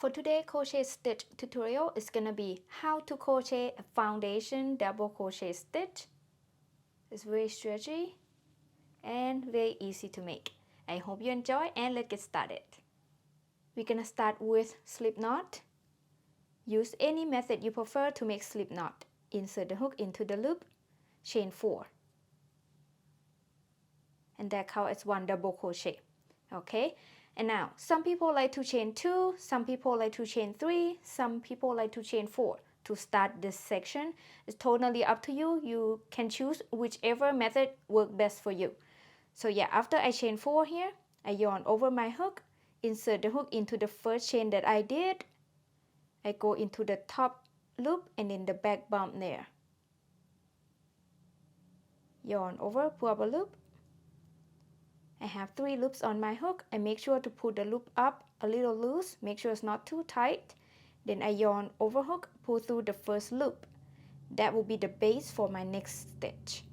For today's crochet stitch tutorial is gonna be how to crochet a foundation double crochet stitch. It's very stretchy and very easy to make. I hope you enjoy and let's get started. We're gonna start with slip knot. Use any method you prefer to make slip knot. Insert the hook into the loop, chain 4. And that counts as 1 double crochet. Okay? And now, some people like to chain 2, some people like to chain 3, some people like to chain 4 to start this section. It's totally up to you. You can choose whichever method works best for you. So yeah, after I chain 4 here, I yarn over my hook, insert the hook into the first chain that I did. I go into the top loop and in the back bump there. Yarn over, pull up a loop. I have 3 loops on my hook. I make sure to pull the loop up a little loose, make sure it's not too tight. Then I yarn over hook, pull through the first loop. That will be the base for my next stitch.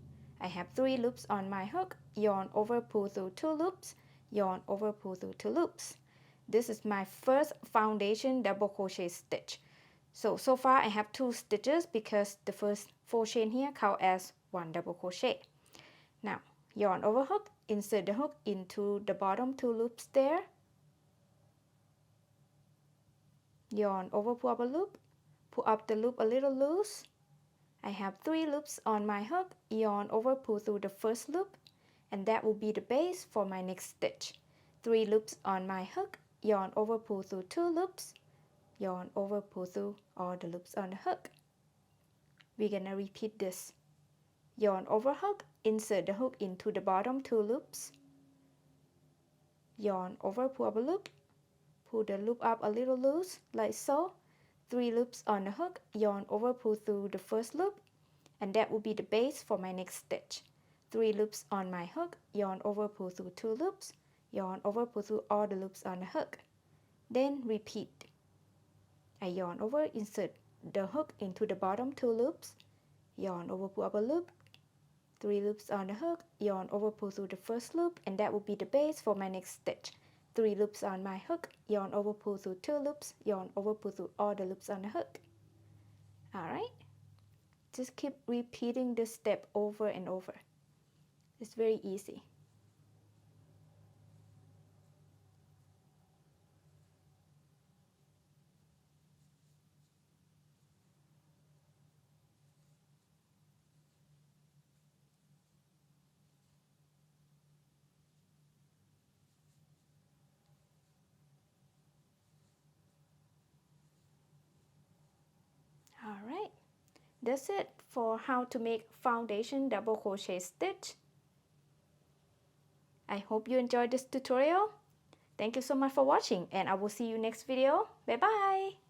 I have 3 loops on my hook, yarn over, pull through 2 loops, yarn over, pull through 2 loops. This is my first foundation double crochet stitch. So far I have 2 stitches because the first 4 chain here count as 1 double crochet. Now, yarn over hook, insert the hook into the bottom 2 loops there. Yarn over, pull up a loop, pull up the loop a little loose. I have 3 loops on my hook, yarn over, pull through the first loop, and that will be the base for my next stitch. 3 loops on my hook, yarn over, pull through 2 loops, yarn over, pull through all the loops on the hook. We're gonna repeat this. Yarn over hook, insert the hook into the bottom 2 loops. Yarn over, pull up a loop, pull the loop up a little loose, like so. 3 loops on the hook, yarn over, pull through the first loop, and that will be the base for my next stitch. 3 loops on my hook, yarn over, pull through 2 loops, yarn over, pull through all the loops on the hook. Then repeat. I yarn over, insert the hook into the bottom 2 loops, yarn over, pull up a loop, 3 loops on the hook, yarn over, pull through the first loop, and that will be the base for my next stitch. 3 loops on my hook, yarn over, pull through 2 loops, yarn over, pull through all the loops on the hook. Alright? Just keep repeating this step over and over. It's very easy. Alright, that's it for how to make foundation double crochet stitch. I hope you enjoyed this tutorial. Thank you so much for watching and I will see you next video. Bye bye!